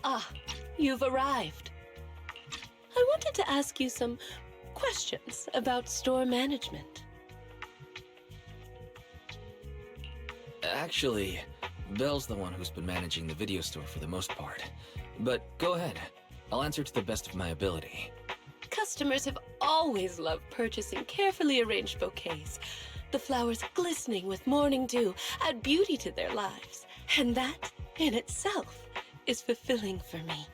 Ah, you've arrived. I wanted to ask you some questions about store management. Actually, Belle's the one who's been managing the video store for the most part. But go ahead. I'll answer to the best of my ability. Customers have always loved purchasing carefully arranged bouquets. The flowers glistening with morning dew add beauty to their lives. And that, in itself, is fulfilling for me.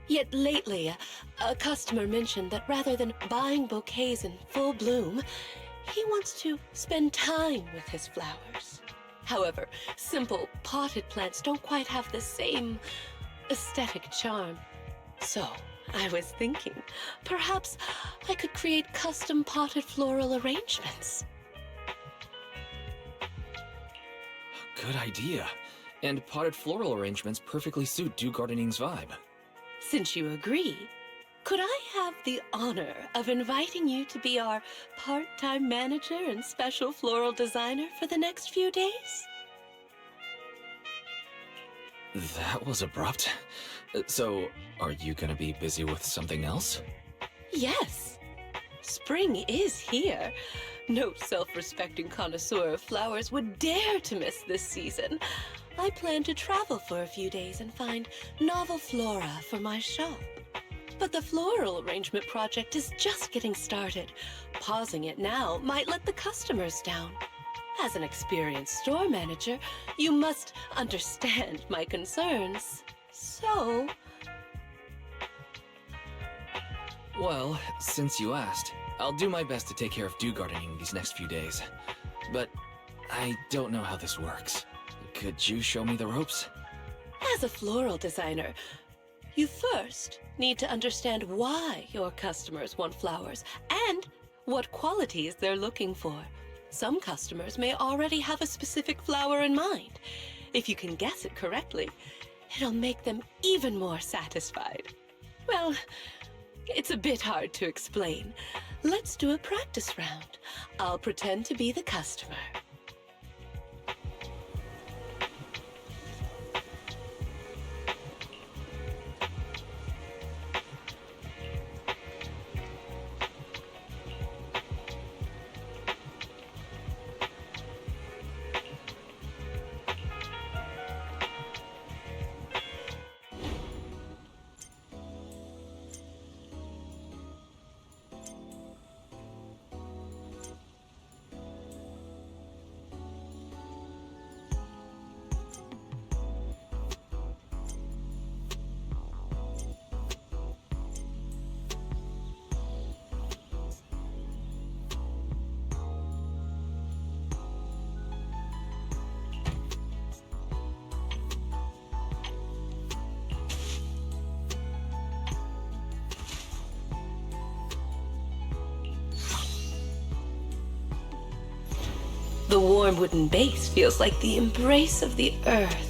Yet lately, a customer mentioned that rather than buying bouquets in full bloom, he wants to spend time with his flowers. However, simple potted plants don't quite have the same aesthetic charm. So, I was thinking, perhaps I could create custom potted floral arrangements. Good idea. And potted floral arrangements perfectly suit Dew Gardening's vibe. Since you agree, could I have the honor of inviting you to be our part-time manager and special floral designer for the next few days? That was abrupt. So, are you gonna be busy with something else? Yes. Spring is here. No self-respecting connoisseur of flowers would dare to miss this season. I plan to travel for a few days and find novel flora for my shop. But the floral arrangement project is just getting started. Pausing it now might let the customers down. As an experienced store manager, you must understand my concerns. So... Well, since you asked, I'll do my best to take care of Dew Gardening these next few days. But I don't know how this works. Could you show me the ropes? As a floral designer, you first need to understand why your customers want flowers and what qualities they're looking for. Some customers may already have a specific flower in mind. If you can guess it correctly, it'll make them even more satisfied. Well, it's a bit hard to explain. Let's do a practice round. I'll pretend to be the customer. The warm wooden base feels like the embrace of the earth.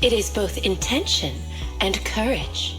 It is both intention and courage.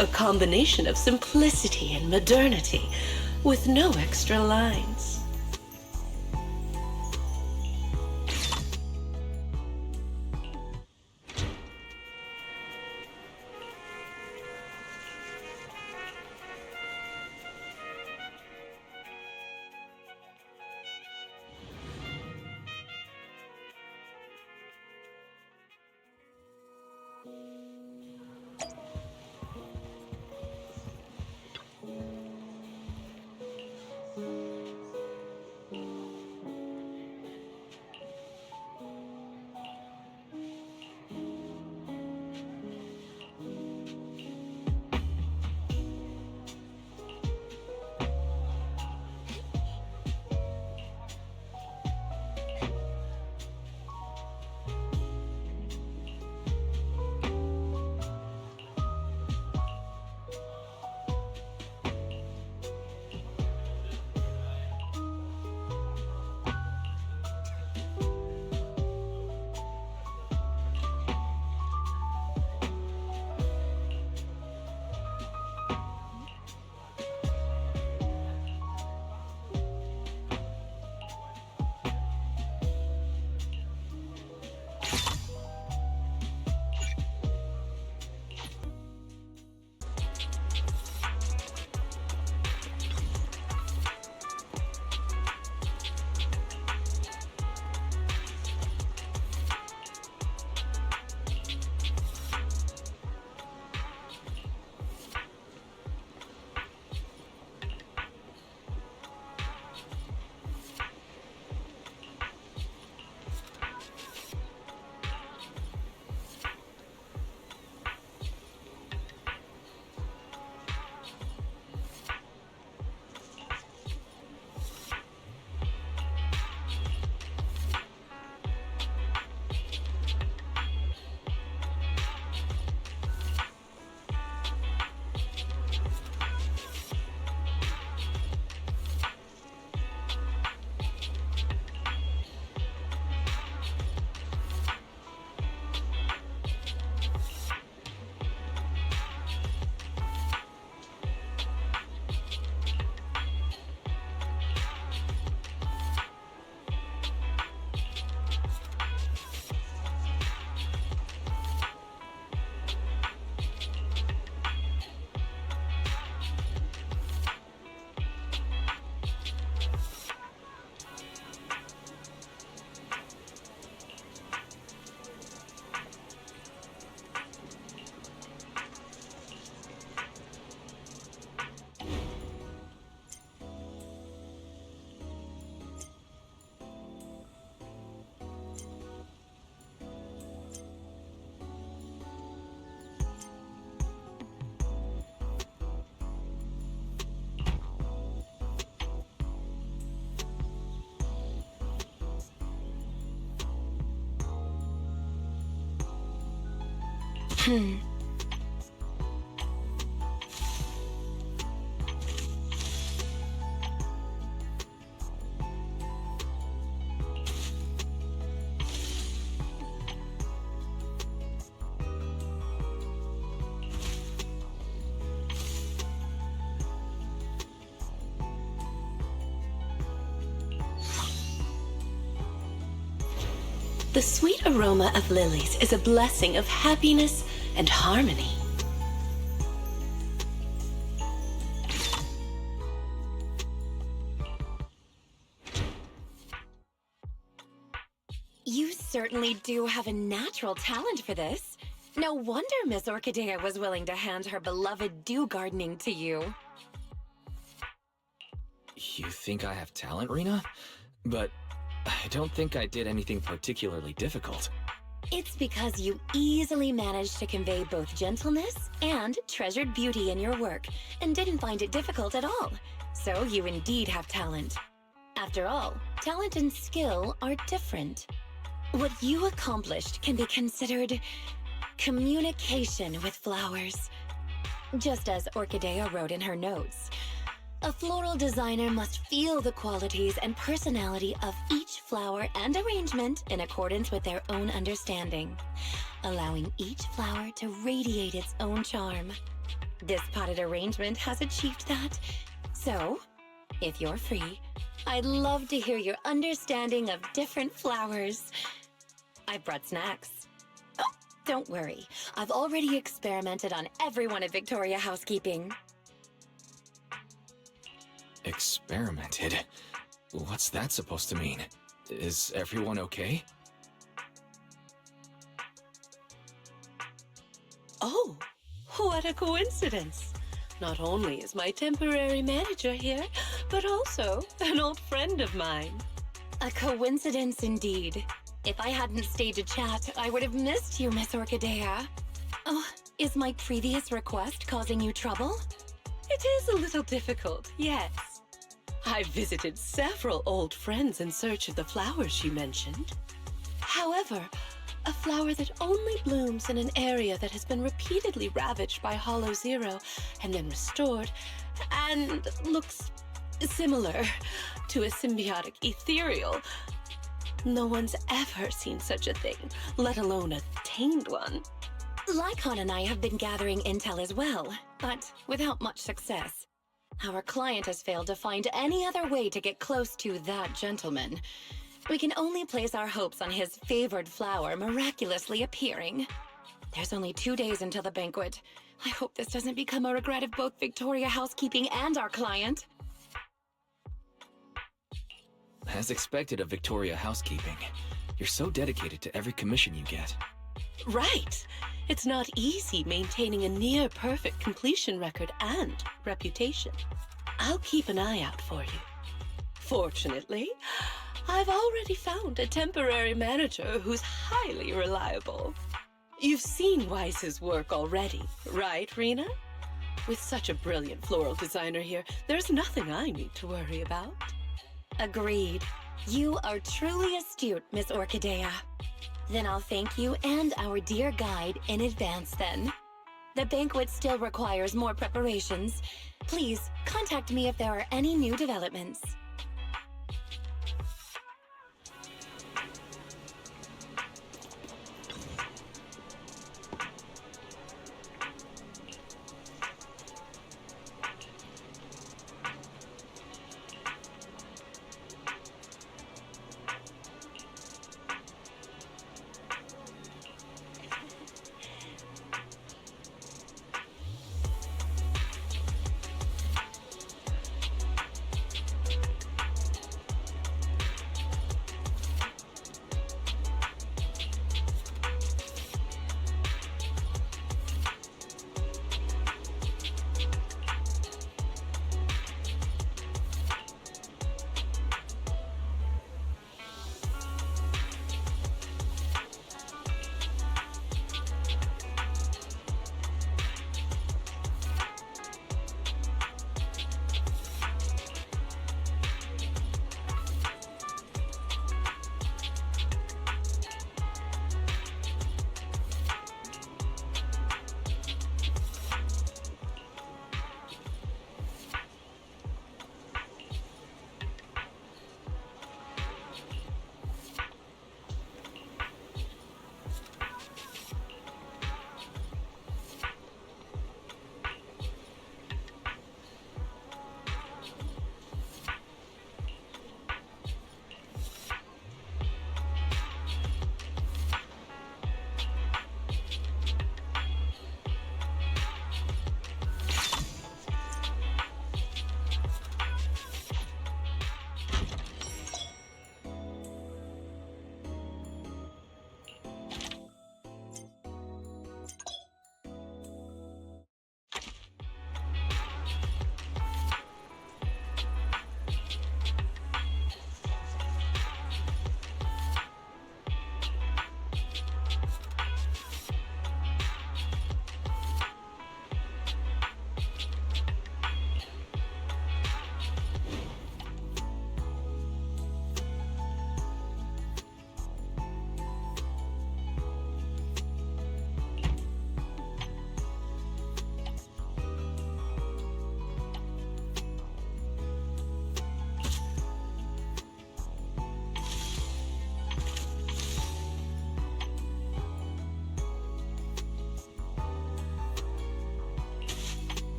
A combination of simplicity and modernity, with no extra lines. The sweet aroma of lilies is a blessing of happiness and harmony. You certainly do have a natural talent for this. No wonder Miss Orchidea was willing to hand her beloved dew gardening to you. You think I have talent, Rina? But I don't think I did anything particularly difficult. It's because you easily managed to convey both gentleness and treasured beauty in your work, and didn't find it difficult at all. So you indeed have talent. After all, talent and skill are different. What you accomplished can be considered communication with flowers. Just as Orchidea wrote in her notes, a floral designer must feel the qualities and personality of each flower and arrangement in accordance with their own understanding, allowing each flower to radiate its own charm. This potted arrangement has achieved that. So, if you're free, I'd love to hear your understanding of different flowers. I brought snacks. Oh, don't worry. I've already experimented on everyone at Victoria Housekeeping. Experimented? What's that supposed to mean? Is everyone okay? Oh, what a coincidence. Not only is my temporary manager here, but also an old friend of mine. A coincidence indeed. If I hadn't stayed to chat, I would have missed you, Miss Orchidea. Oh, is my previous request causing you trouble? It is a little difficult, yes. I've visited several old friends in search of the flowers you mentioned. However, a flower that only blooms in an area that has been repeatedly ravaged by Hollow Zero and then restored, and looks similar to a symbiotic ethereal. No one's ever seen such a thing, let alone a tamed one. Lycaon and I have been gathering intel as well, but without much success. Our client has failed to find any other way to get close to that gentleman. We can only place our hopes on his favored flower miraculously appearing. There's only 2 days until the banquet. I hope this doesn't become a regret of both Victoria Housekeeping and our client. As expected of Victoria Housekeeping, you're so dedicated to every commission you get. Right. It's not easy maintaining a near-perfect completion record and reputation. I'll keep an eye out for you. Fortunately, I've already found a temporary manager who's highly reliable. You've seen Weiss's work already, right, Rina? With such a brilliant floral designer here, there's nothing I need to worry about. Agreed. You are truly astute, Miss Orchidea. Then I'll thank you and our dear guide in advance then. The banquet still requires more preparations. Please contact me if there are any new developments.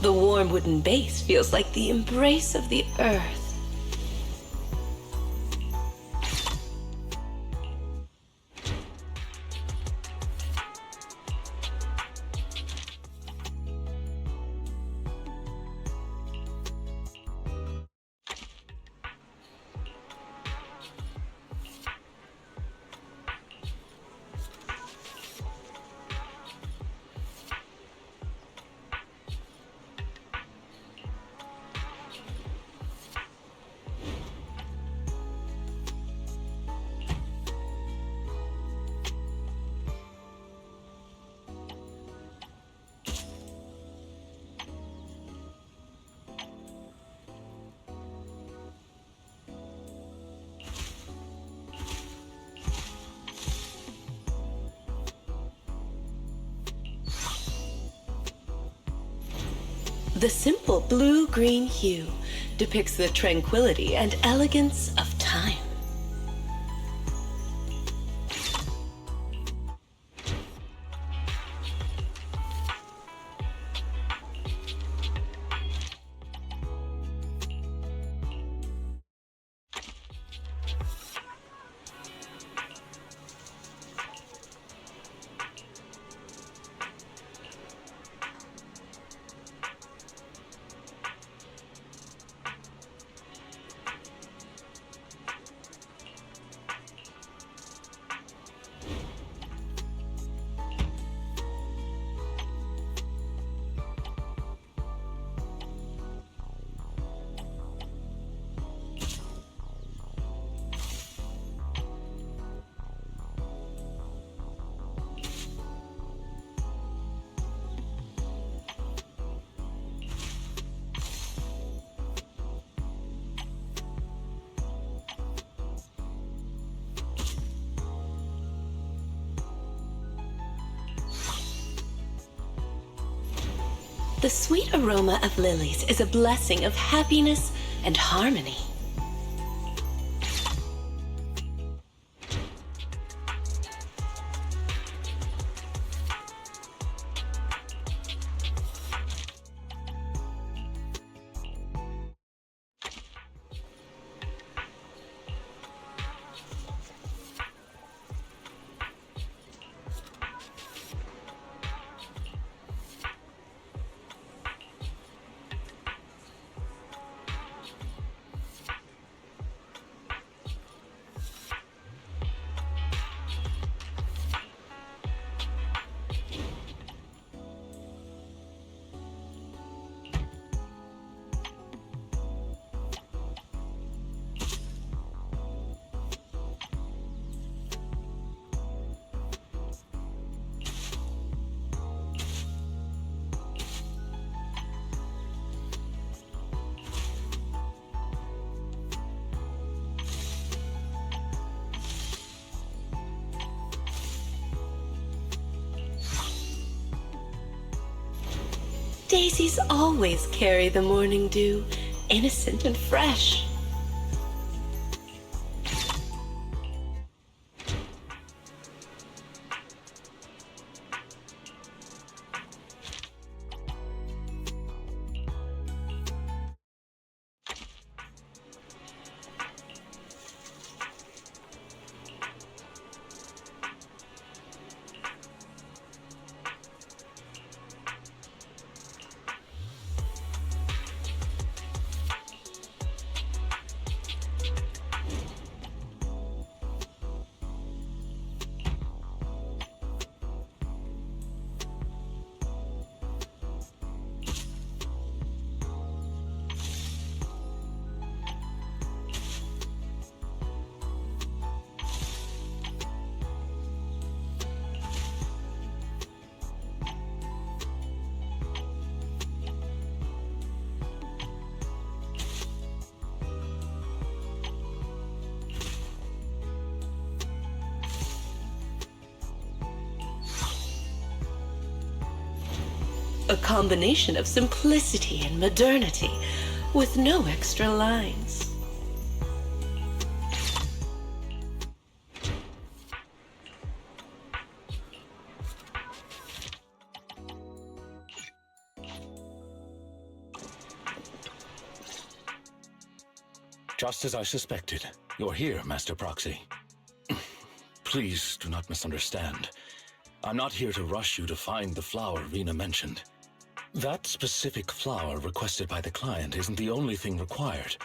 The warm wooden base feels like the embrace of the earth. The simple blue-green hue depicts the tranquility and elegance of time. The sweet aroma of lilies is a blessing of happiness and harmony. Daisies always carry the morning dew, innocent and fresh. A combination of simplicity and modernity, with no extra lines. Just as I suspected, you're here, Master Proxy. Please do not misunderstand. I'm not here to rush you to find the flower Rina mentioned. That specific flower requested by the client isn't the only thing required.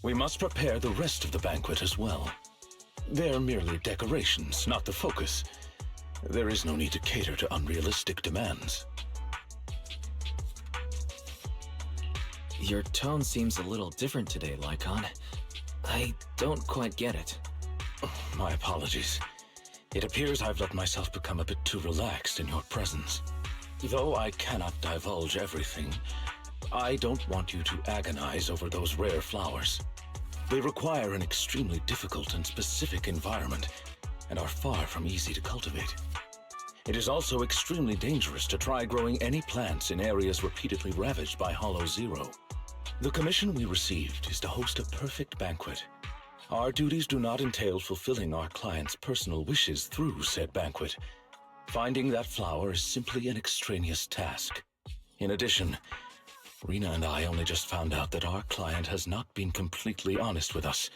We must prepare the rest of the banquet as well. They're merely decorations, not the focus. There is no need to cater to unrealistic demands. Your tone seems a little different today, Lycaon. I don't quite get it. My apologies. It appears I've let myself become a bit too relaxed in your presence. Though I cannot divulge everything, I don't want you to agonize over those rare flowers. They require an extremely difficult and specific environment, and are far from easy to cultivate. It is also extremely dangerous to try growing any plants in areas repeatedly ravaged by Hollow Zero. The commission we received is to host a perfect banquet. Our duties do not entail fulfilling our clients' personal wishes through said banquet. Finding that flower is simply an extraneous task. In addition, Rina and I only just found out that our client has not been completely honest with us.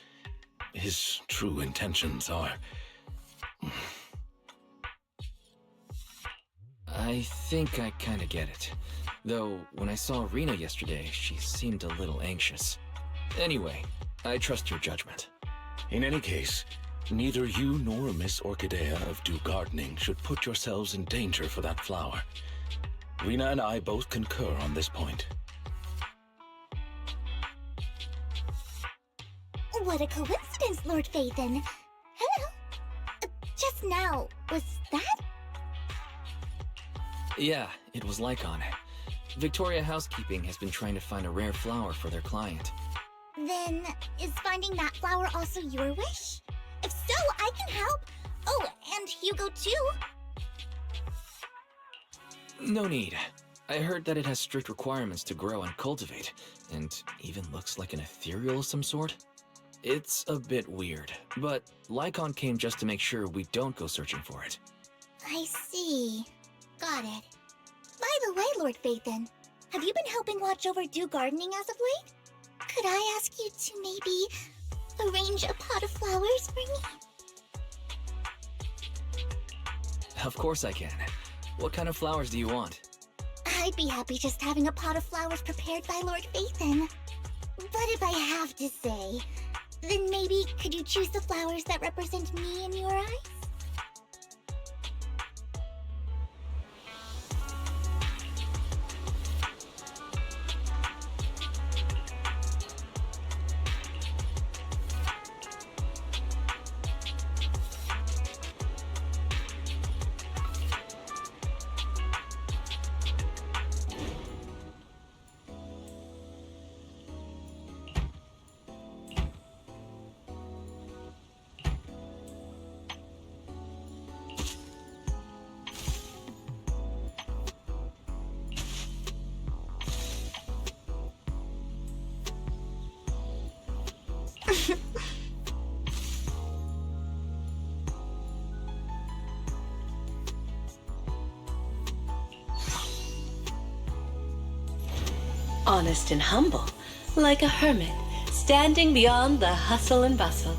His true intentions are... I think I kinda get it. Though, when I saw Rina yesterday, she seemed a little anxious. Anyway, I trust your judgment. In any case, neither you nor Miss Orchidea of Do Gardening should put yourselves in danger for that flower. Rina and I both concur on this point. What a coincidence, Lord Phaethon. Hello. Just now, was that? Yeah, it was Lycaon. Victoria Housekeeping has been trying to find a rare flower for their client. Then, is finding that flower also your wish? If so, I can help. Oh, and Hugo too. No need. I heard that it has strict requirements to grow and cultivate, and even looks like an ethereal of some sort. It's a bit weird, but Lycaon came just to make sure we don't go searching for it. I see. Got it. By the way, Lord Phaethon, have you been helping watch over Do Gardening as of late? Could I ask you to maybe arrange a pot of flowers for me? Of course I can. What kind of flowers do you want? I'd be happy just having a pot of flowers prepared by Lord Phaethon. But if I have to say, then maybe could you choose the flowers that represent me in your eyes? Honest and humble, like a hermit, standing beyond the hustle and bustle.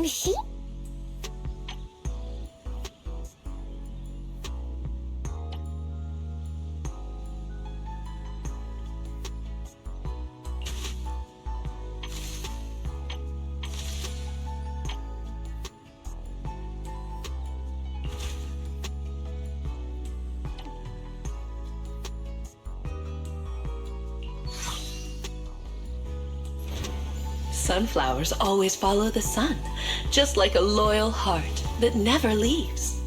She? Sunflowers always follow the sun, just like a loyal heart that never leaves.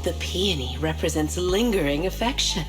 The peony represents lingering affection.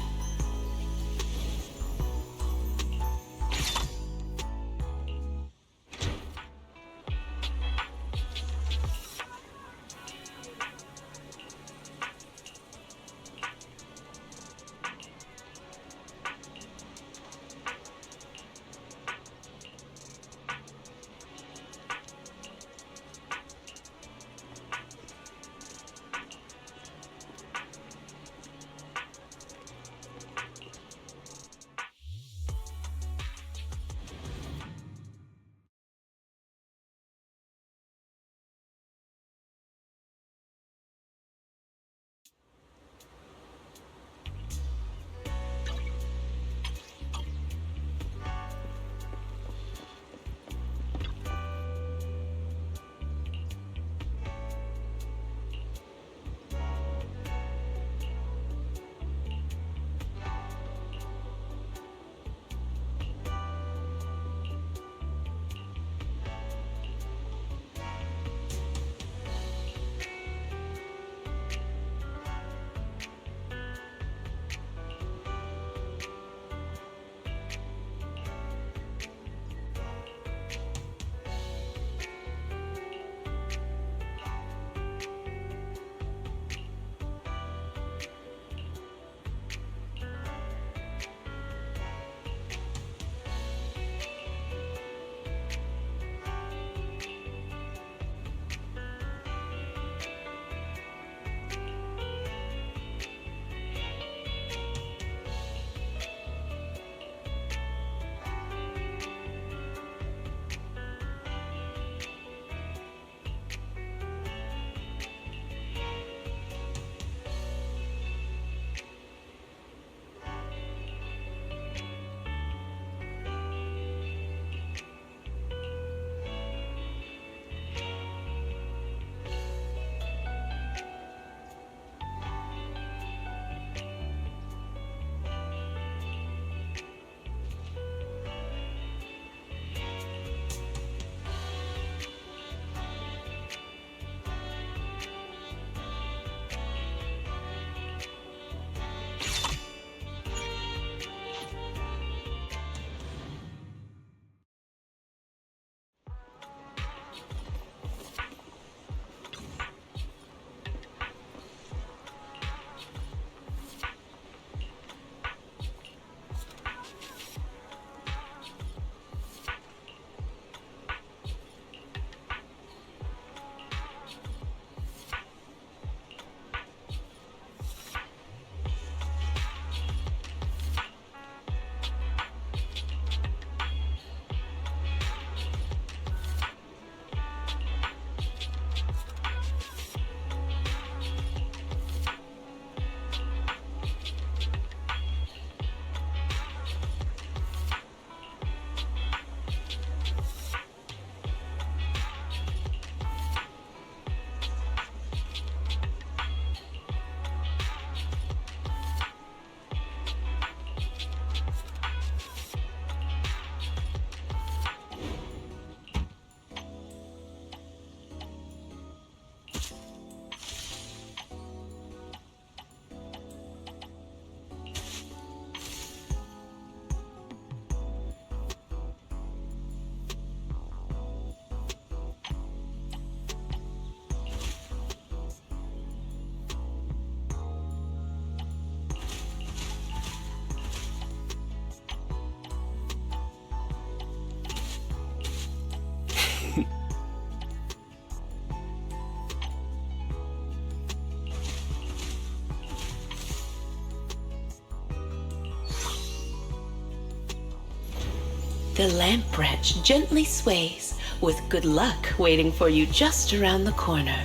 The lamp branch gently sways, with good luck waiting for you just around the corner.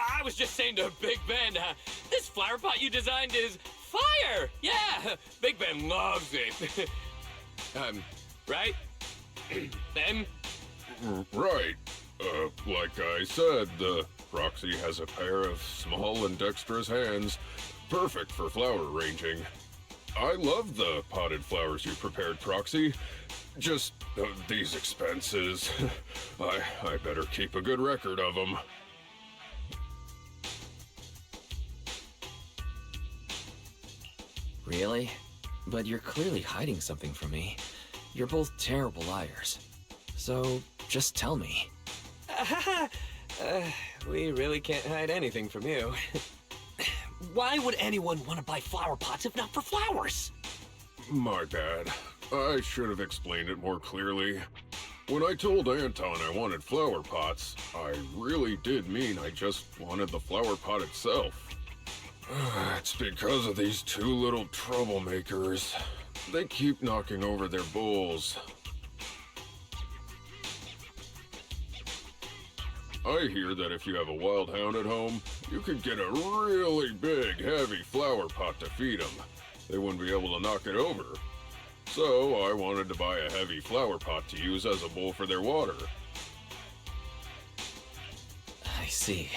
I was just saying to Big Ben, this flower pot you designed is fire! Yeah, Big Ben loves it. Right? Ben? Right. Like I said, the Proxy has a pair of small and dexterous hands, perfect for flower arranging. I love the potted flowers you prepared, Proxy. Just these expenses. I better keep a good record of them. Really? But you're clearly hiding something from me. You're both terrible liars. So, just tell me. We really can't hide anything from you. Why would anyone want to buy flower pots if not for flowers? My bad. I should have explained it more clearly. When I told Anton I wanted flower pots, I really did mean I just wanted the flower pot itself. It's because of these two little troublemakers. They keep knocking over their bowls. I hear that if you have a wild hound at home, you could get a really big, heavy flower pot to feed them. They wouldn't be able to knock it over. So I wanted to buy a heavy flower pot to use as a bowl for their water. I see.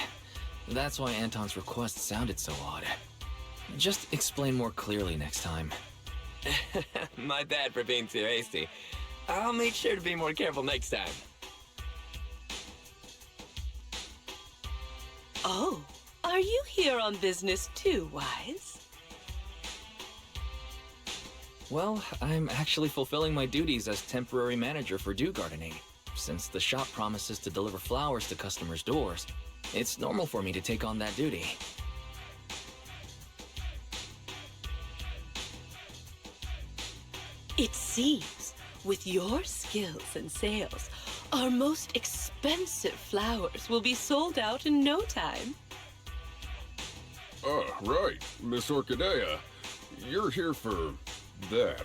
That's why Anton's request sounded so odd. Just explain more clearly next time. My bad for being too hasty. I'll make sure to be more careful next time. Oh, are you here on business too, Wise? Well, I'm actually fulfilling my duties as temporary manager for Dew Gardening. Since the shop promises to deliver flowers to customers' doors, it's normal for me to take on that duty. It seems, with your skills and sales, our most expensive flowers will be sold out in no time. Right. Miss Orchidea. You're here for that,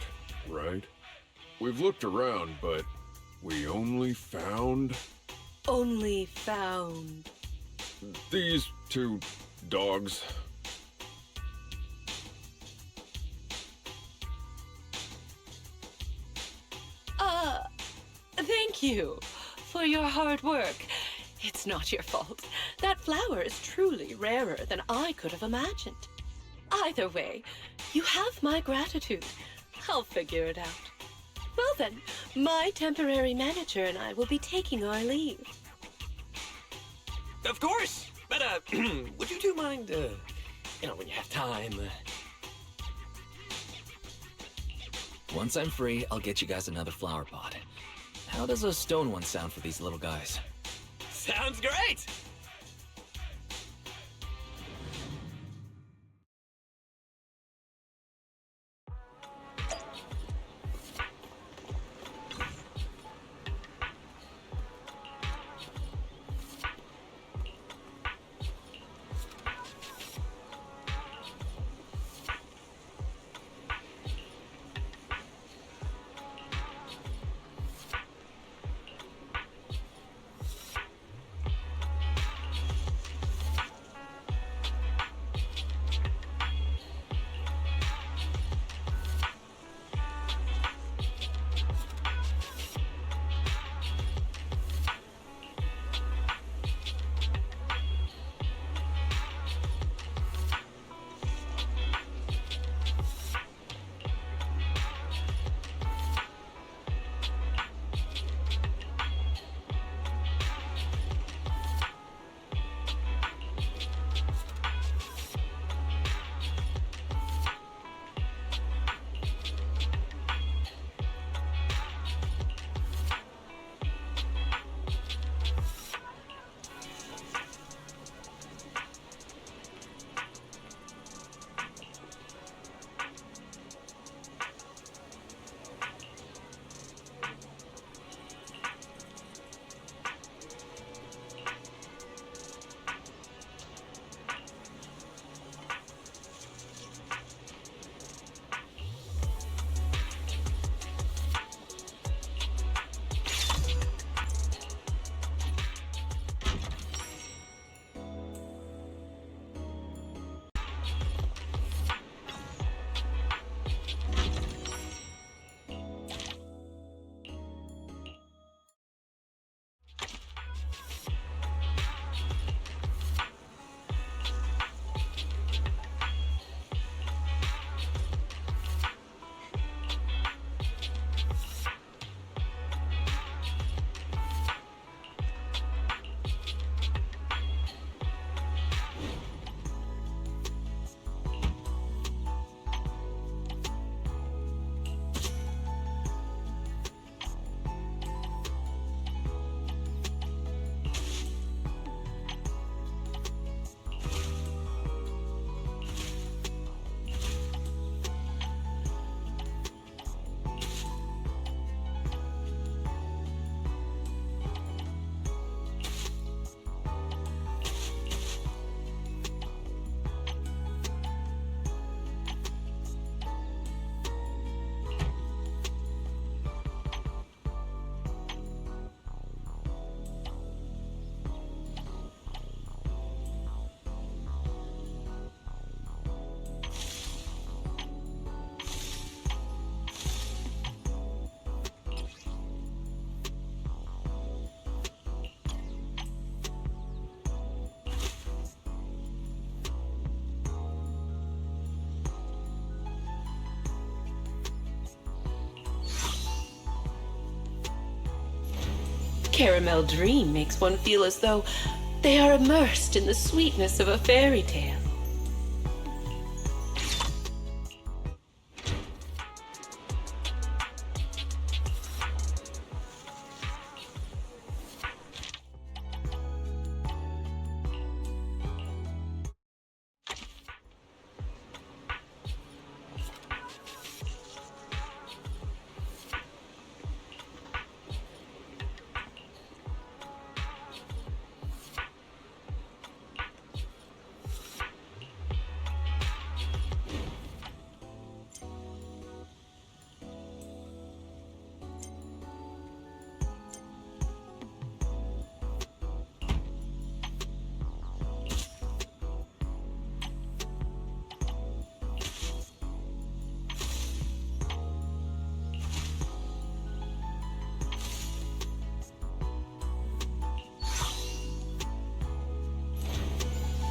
right? We've looked around, but we only found... Only found... these two dogs. Thank you for your hard work. It's not your fault. That flower is truly rarer than I could have imagined. Either way, you have my gratitude. I'll figure it out. Well then, my temporary manager and I will be taking our leave. Of course! But, would you two mind, when you have time, Once I'm free, I'll get you guys another flower pot. How does a stone one sound for these little guys? Sounds great! Caramel Dream makes one feel as though they are immersed in the sweetness of a fairy tale.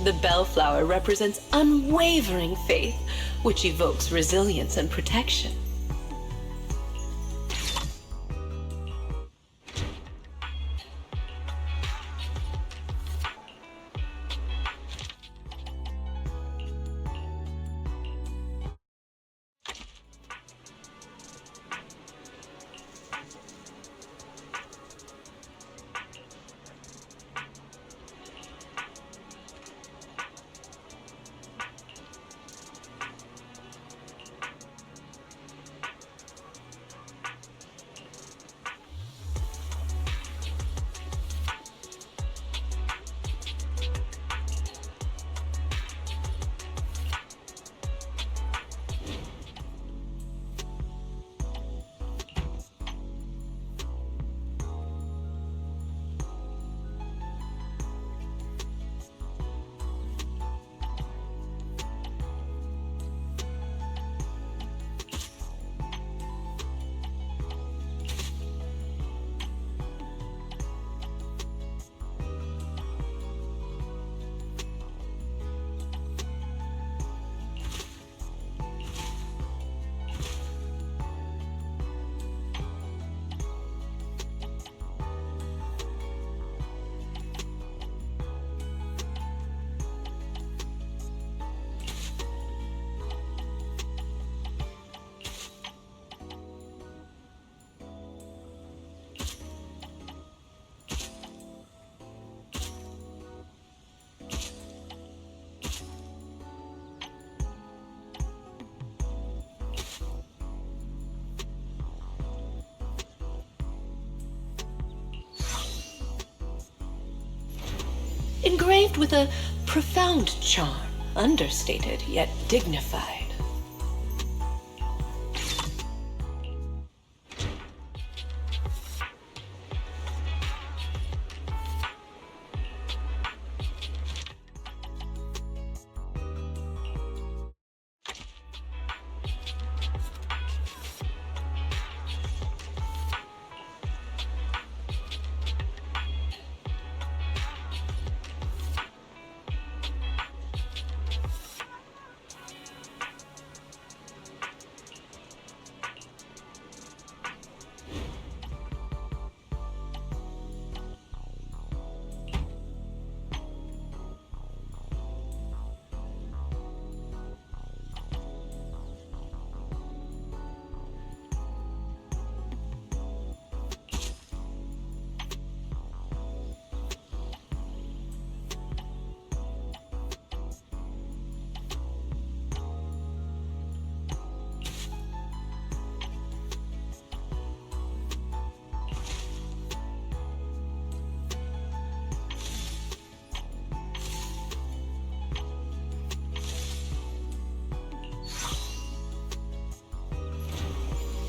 The bellflower represents unwavering faith, which evokes resilience and protection. Engraved with a profound charm, understated yet dignified.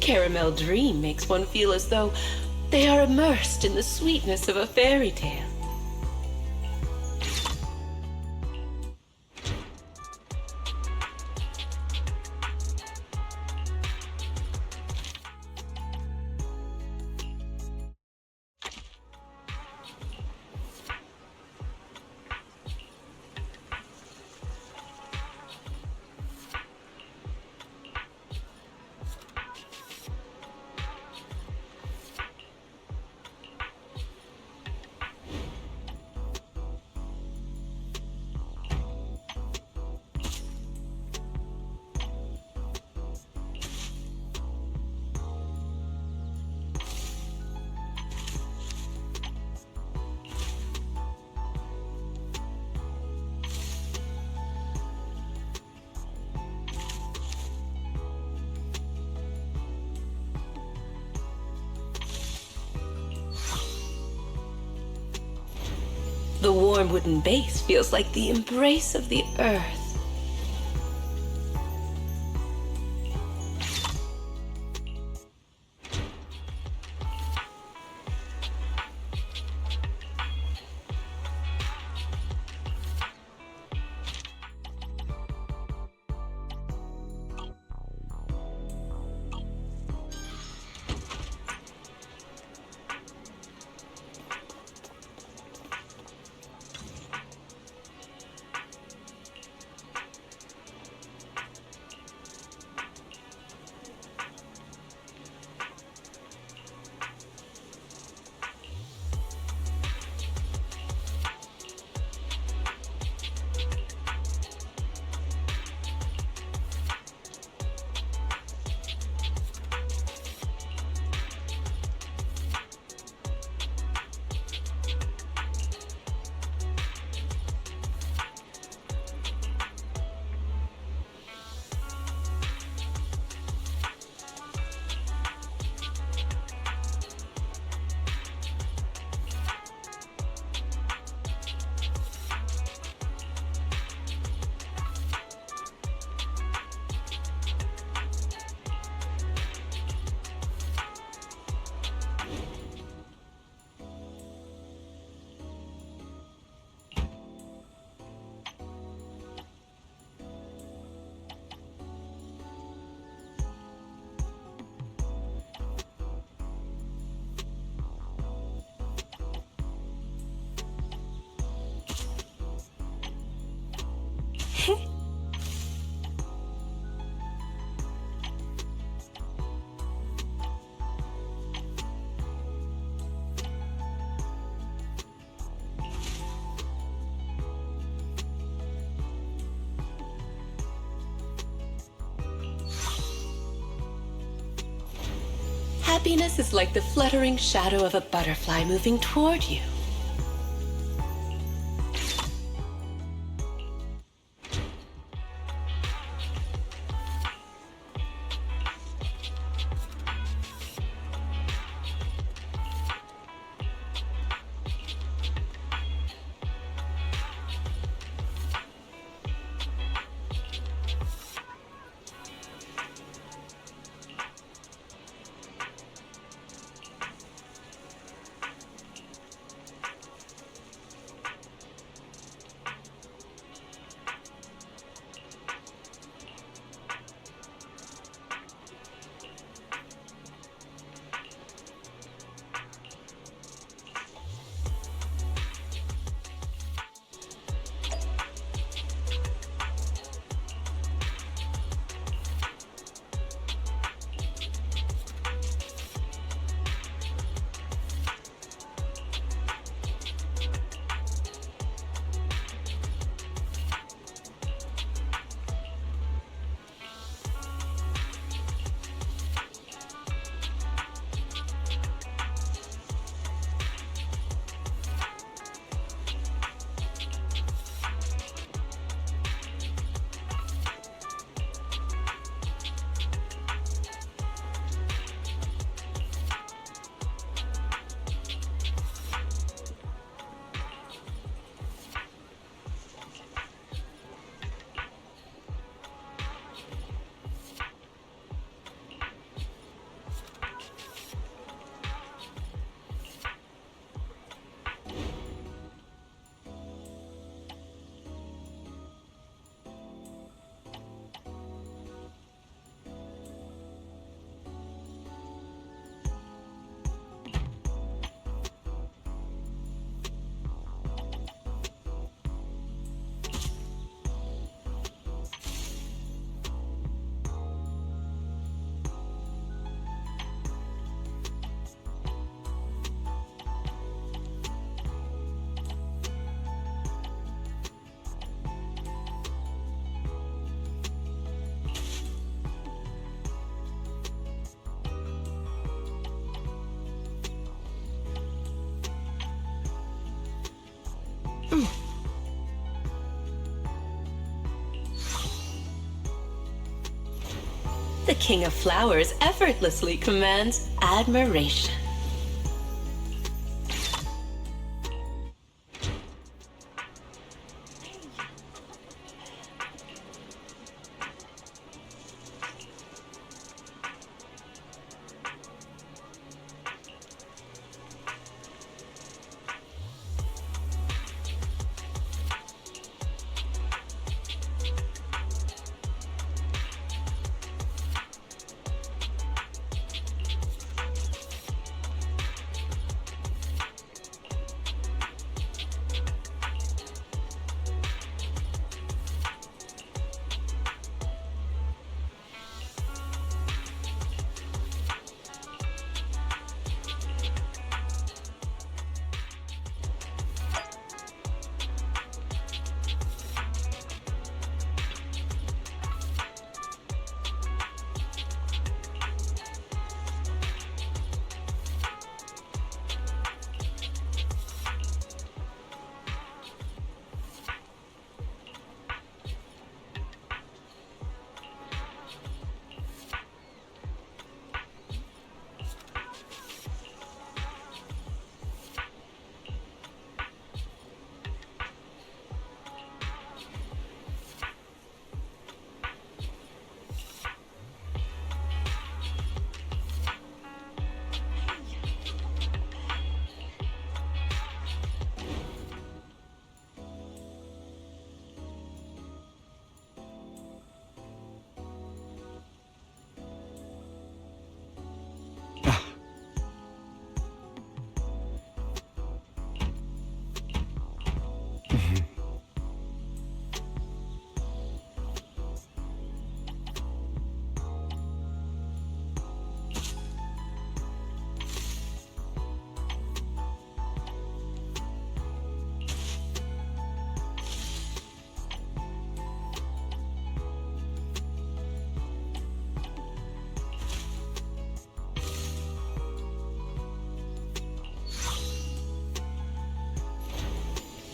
Caramel Dream makes one feel as though they are immersed in the sweetness of a fairy tale. The warm wooden base feels like the embrace of the earth. Happiness is like the fluttering shadow of a butterfly moving toward you. The King of Flowers effortlessly commands admiration.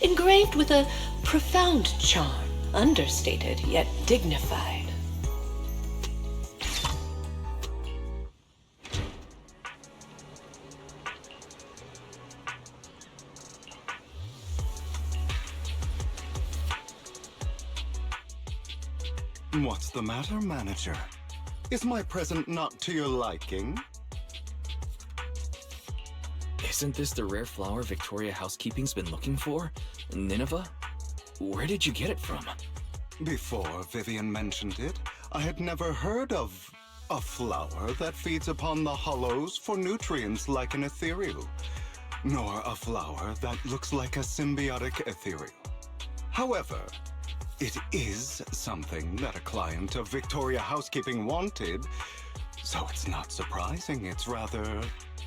engraved with a profound charm, understated yet dignified. What's the matter, manager? Is my present not to your liking? Isn't this the rare flower Victoria Housekeeping's been looking for? Nineveh? Where did you get it from? Before Vivian mentioned it, I had never heard of a flower that feeds upon the hollows for nutrients like an ethereal, nor a flower that looks like a symbiotic ethereal. However, it is something that a client of Victoria Housekeeping wanted, so it's not surprising it's rather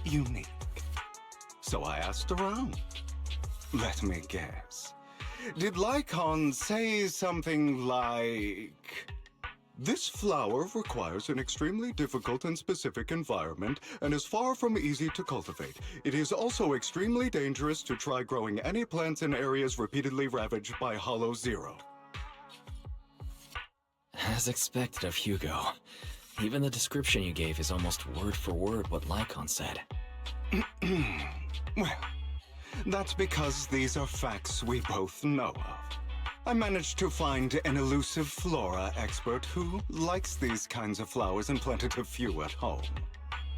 unique. So I asked around. Let me guess. Did Lycaon say something like, "This flower requires an extremely difficult and specific environment and is far from easy to cultivate. It is also extremely dangerous to try growing any plants in areas repeatedly ravaged by Hollow Zero"? As expected of Hugo. Even the description you gave is almost word for word what Lycaon said. Well, that's because these are facts we both know of. I managed to find an elusive flora expert who likes these kinds of flowers and planted a few at home.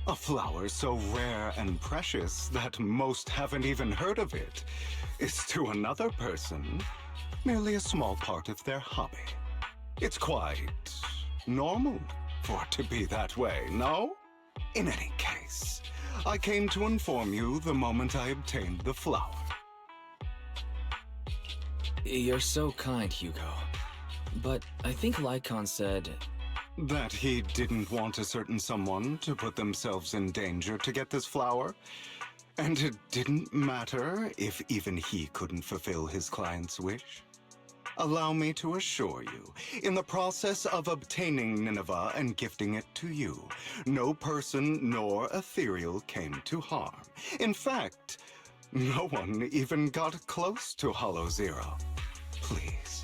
A flower so rare and precious that most haven't even heard of it is to another person merely a small part of their hobby. It's quite normal for it to be that way, no? In any case, I came to inform you the moment I obtained the flower. You're so kind, Hugo. But I think Lycaon said... That he didn't want a certain someone to put themselves in danger to get this flower. And it didn't matter if even he couldn't fulfill his client's wish. Allow me to assure you, in the process of obtaining Nineveh and gifting it to you, no person nor ethereal came to harm. In fact, no one even got close to Hollow Zero. Please,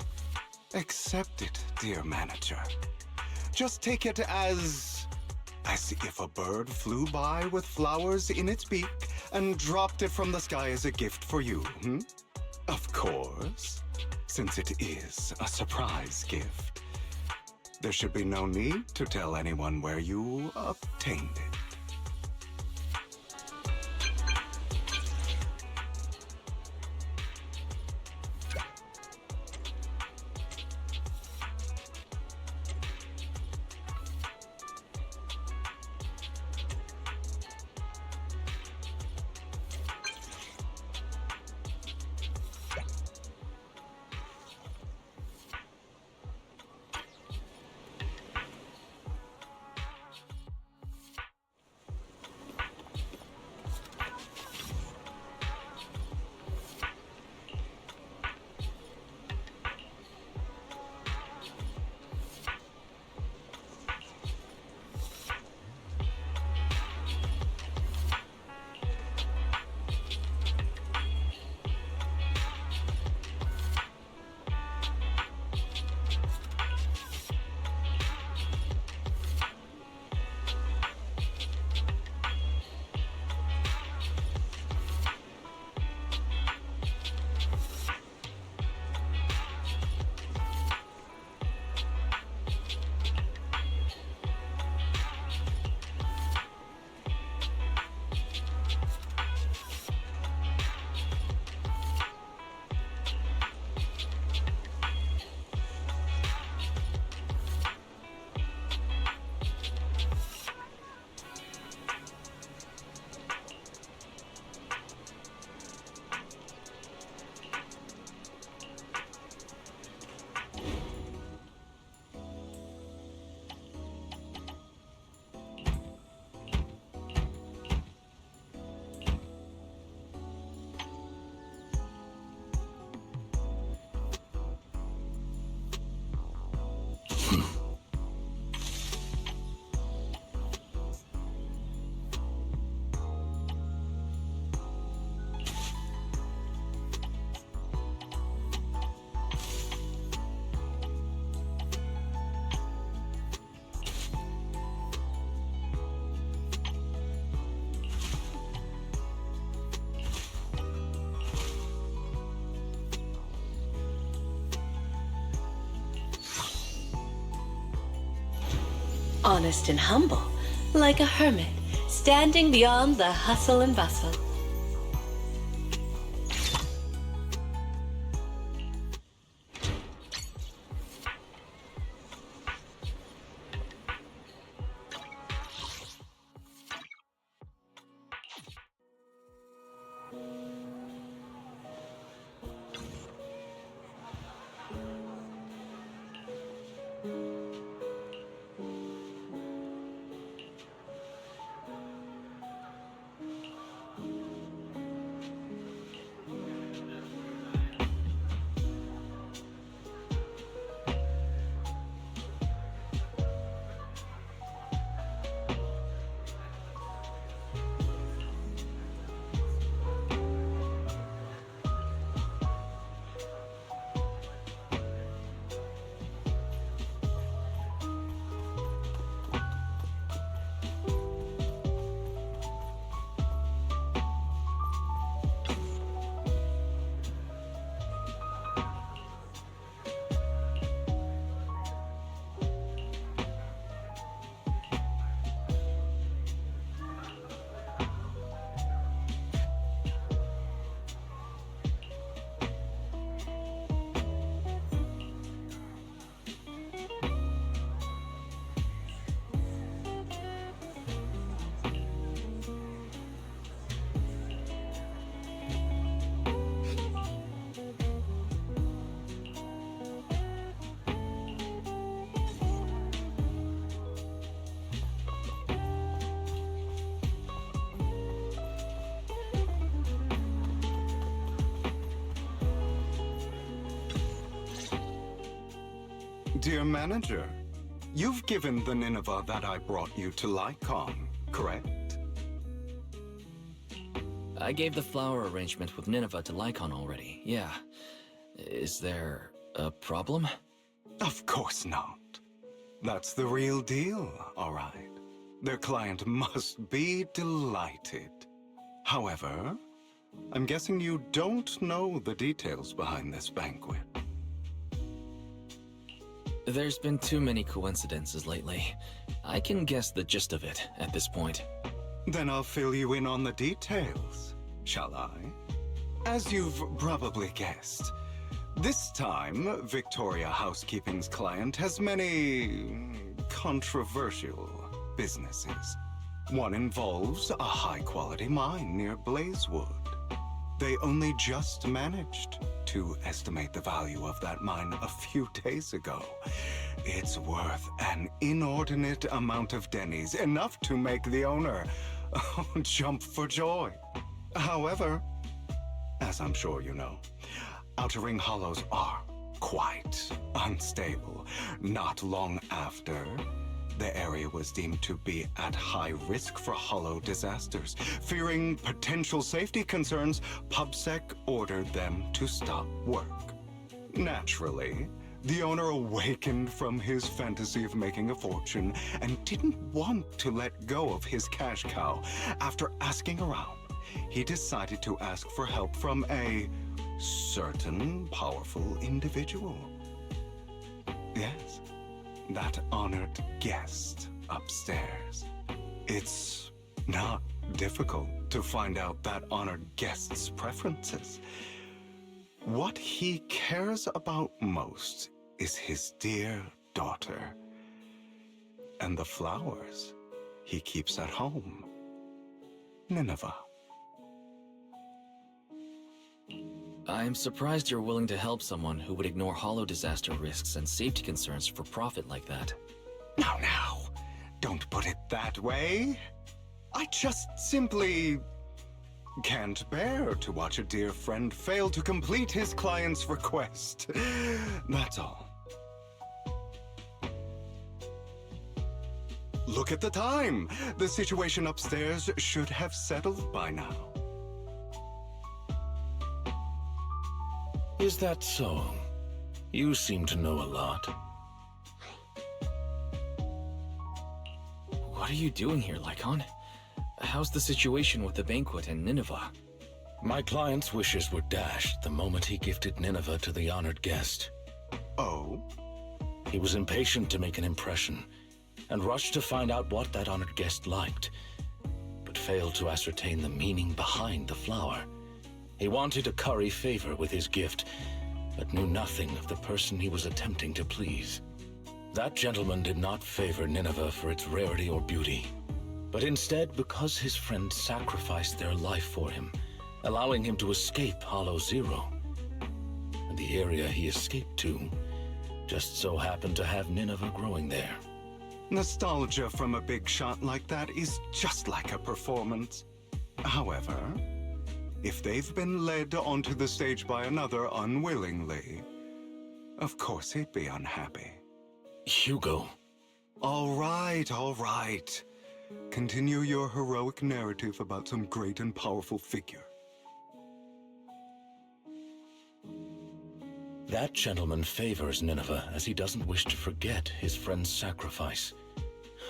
accept it, dear manager. Just take it as if a bird flew by with flowers in its beak and dropped it from the sky as a gift for you, Of course, since it is a surprise gift, there should be no need to tell anyone where you obtained it. honest and humble, like a hermit, standing beyond the hustle and bustle. Dear manager, you've given the Nineveh that I brought you to Lycaon, correct? I gave the flower arrangement with Nineveh to Lycaon already, yeah. Is there a problem? Of course not. That's the real deal, all right. Their client must be delighted. However, I'm guessing you don't know the details behind this banquet. There's been too many coincidences lately. I can guess the gist of it at this point. Then I'll fill you in on the details, shall I? As you've probably guessed, this time, Victoria Housekeeping's client has many controversial businesses. One involves a high-quality mine near Blazewood. They only just managed to estimate the value of that mine a few days ago. It's worth an inordinate amount of dennies, enough to make the owner jump for joy. However, as I'm sure you know, Outer Ring Hollows are quite unstable. Not long after, the area was deemed to be at high risk for hollow disasters. Fearing potential safety concerns, PubSec ordered them to stop work. Naturally, the owner awakened from his fantasy of making a fortune and didn't want to let go of his cash cow. After asking around, he decided to ask for help from a certain powerful individual. Yes, that honored guest upstairs. It's not difficult to find out that honored guest's preferences. What he cares about most is his dear daughter and the flowers he keeps at home. Nineveh. I'm surprised you're willing to help someone who would ignore hollow disaster risks and safety concerns for profit like that. Now, don't put it that way. I just simply can't bear to watch a dear friend fail to complete his client's request. That's all. Look at the time. The situation upstairs should have settled by now. Is that so? You seem to know a lot. What are you doing here, Lycaon? How's the situation with the banquet and Nineveh? My client's wishes were dashed the moment he gifted Nineveh to the honored guest. Oh? He was impatient to make an impression, and rushed to find out what that honored guest liked, but failed to ascertain the meaning behind the flower. He wanted to curry favor with his gift, but knew nothing of the person he was attempting to please. That gentleman did not favor Nineveh for its rarity or beauty, but instead because his friend sacrificed their life for him, allowing him to escape Hollow Zero. And the area he escaped to just so happened to have Nineveh growing there. Nostalgia from a big shot like that is just like a performance. However, if they've been led onto the stage by another unwillingly, of course he'd be unhappy. Hugo. All right. Continue your heroic narrative about some great and powerful figure. That gentleman favors Nineveh as he doesn't wish to forget his friend's sacrifice.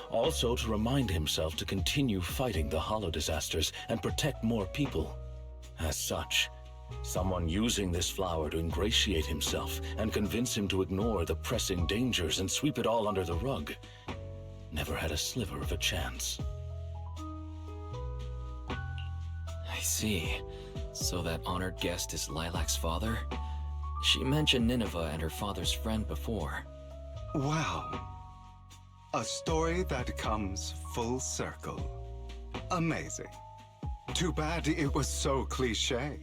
Also to remind himself to continue fighting the Hollow disasters and protect more people. As such, someone using this flower to ingratiate himself and convince him to ignore the pressing dangers and sweep it all under the rug never had a sliver of a chance. I see. So that honored guest is Lilac's father? She mentioned Nineveh and her father's friend before. Wow. A story that comes full circle. Amazing. Too bad it was so cliché.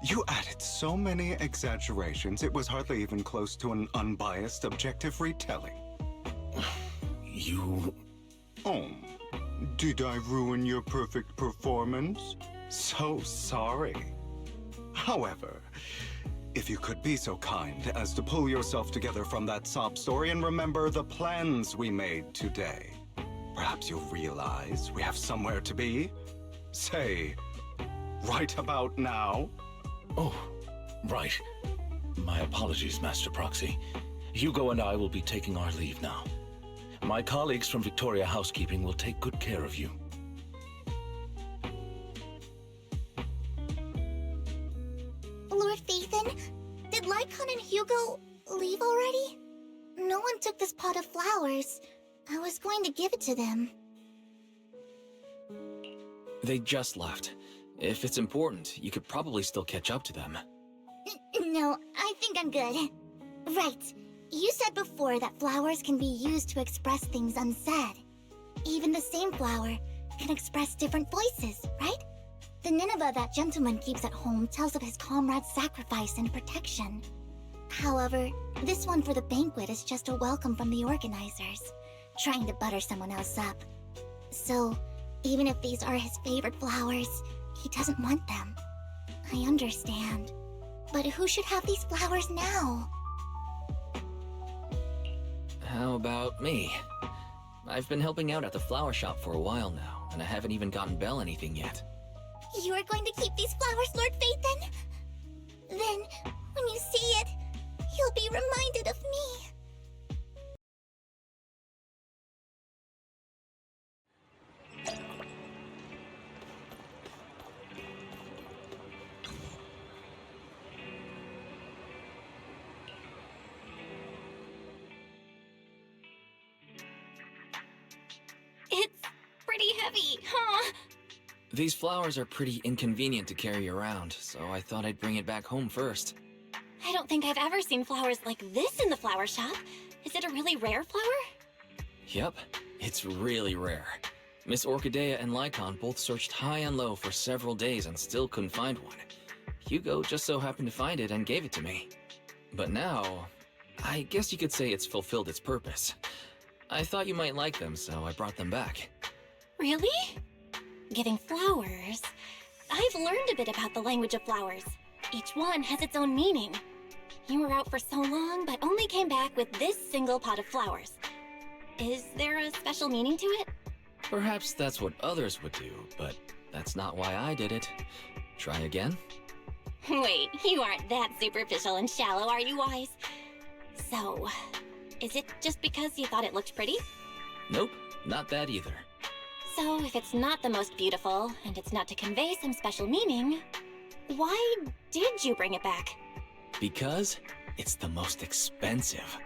You added so many exaggerations, it was hardly even close to an unbiased, objective retelling. You... Oh, did I ruin your perfect performance? So sorry. However, if you could be so kind as to pull yourself together from that sob story and remember the plans we made today, perhaps you'll realize we have somewhere to be. Say, right about now? Oh, right. My apologies, Master Proxy. Hugo and I will be taking our leave now. My colleagues from Victoria Housekeeping will take good care of you. Lord Phaethon, did Lycaon and Hugo leave already? No one took this pot of flowers. I was going to give it to them. They just left. If it's important, you could probably still catch up to them. No, I think I'm good. Right. You said before that flowers can be used to express things unsaid. Even the same flower can express different voices, right? The Nineveh that gentleman keeps at home tells of his comrade's sacrifice and protection. However, this one for the banquet is just a welcome from the organizers, trying to butter someone else up. So, even if these are his favorite flowers, he doesn't want them. I understand. But who should have these flowers now? How about me? I've been helping out at the flower shop for a while now, and I haven't even gotten Belle anything yet. You are going to keep these flowers, Lord Phaethon? Then, when you see it, you'll be reminded of me. It's pretty heavy, huh? These flowers are pretty inconvenient to carry around, so I thought I'd bring it back home first. I don't think I've ever seen flowers like this in the flower shop. Is it a really rare flower? Yep, it's really rare. Miss Orchidea and Lycaon both searched high and low for several days and still couldn't find one. Hugo just so happened to find it and gave it to me. But now, I guess you could say it's fulfilled its purpose. I thought you might like them, so I brought them back. Really? Giving flowers? I've learned a bit about the language of flowers. Each one has its own meaning. You were out for so long, but only came back with this single pot of flowers. Is there a special meaning to it? Perhaps that's what others would do, but that's not why I did it. Try again? Wait, you aren't that superficial and shallow, are you, Wise? So, is it just because you thought it looked pretty? Nope, not that either. So, if it's not the most beautiful, and it's not to convey some special meaning, why did you bring it back? Because it's the most expensive.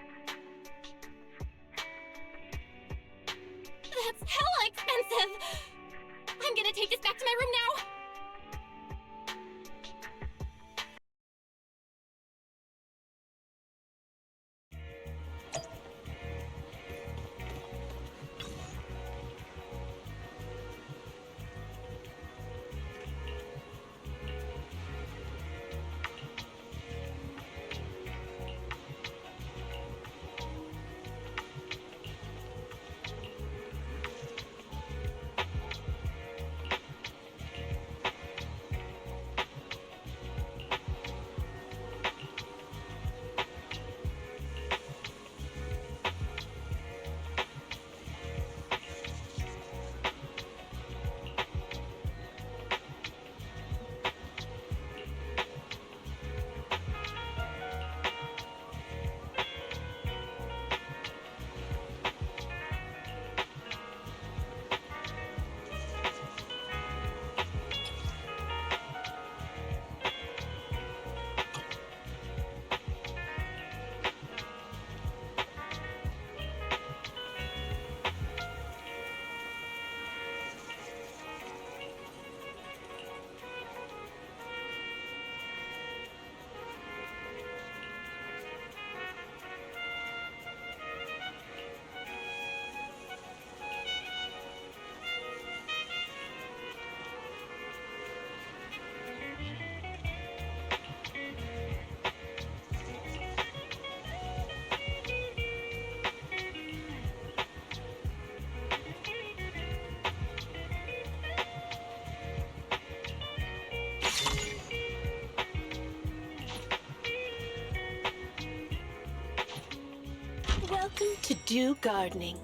Welcome to Do Gardening.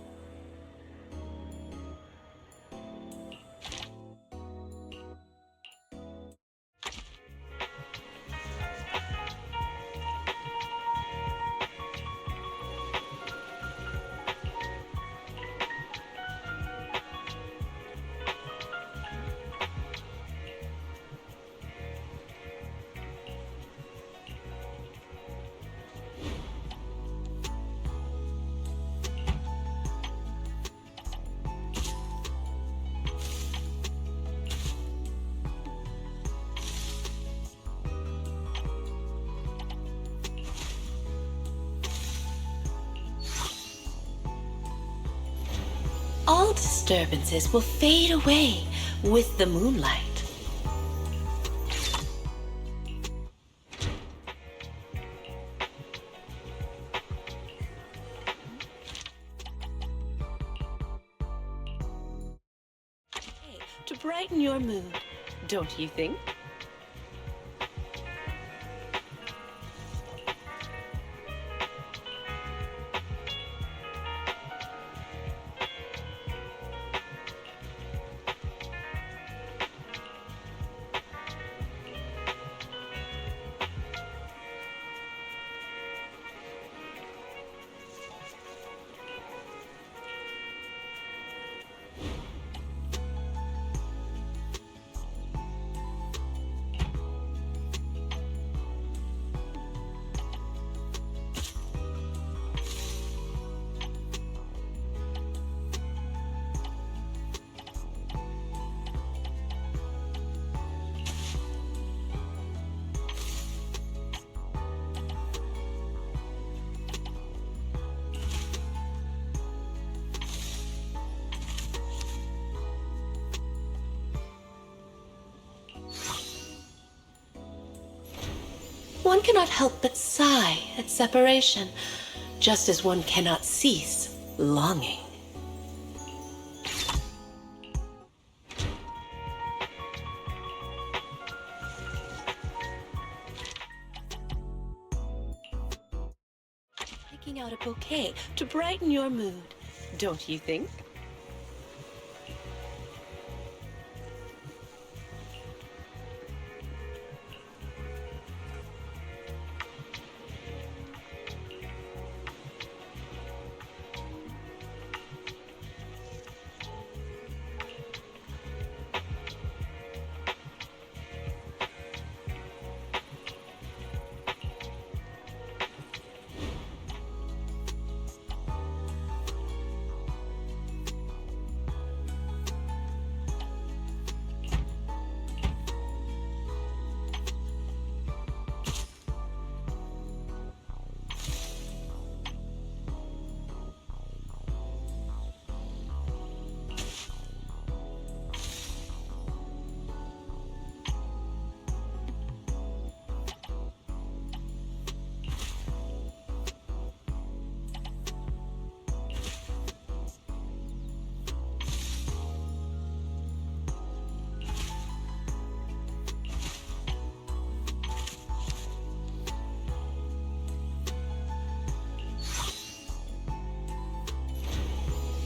All disturbances will fade away with the moonlight. To brighten your mood, don't you think? One cannot help but sigh at separation, just as one cannot cease longing. Picking out a bouquet to brighten your mood, don't you think?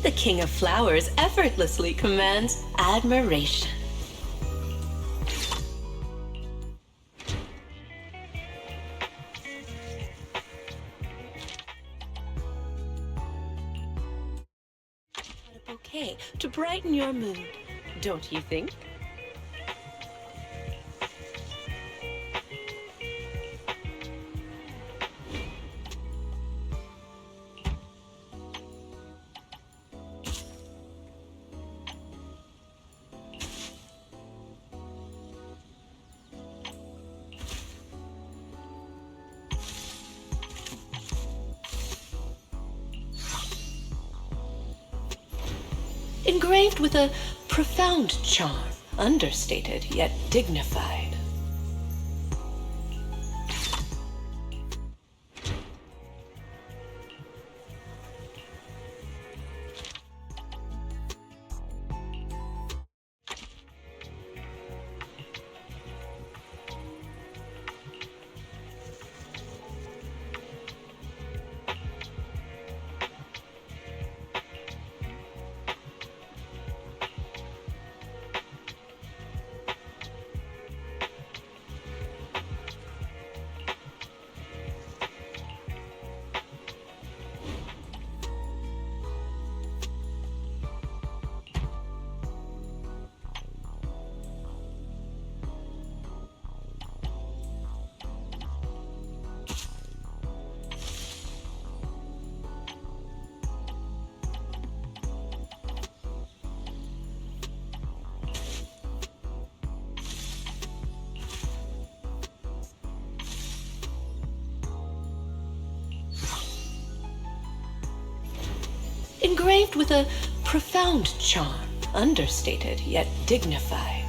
The King of Flowers effortlessly commands admiration. A bouquet to brighten your mood, don't you think? Engraved with a profound charm, understated yet dignified. with a profound charm, understated yet dignified.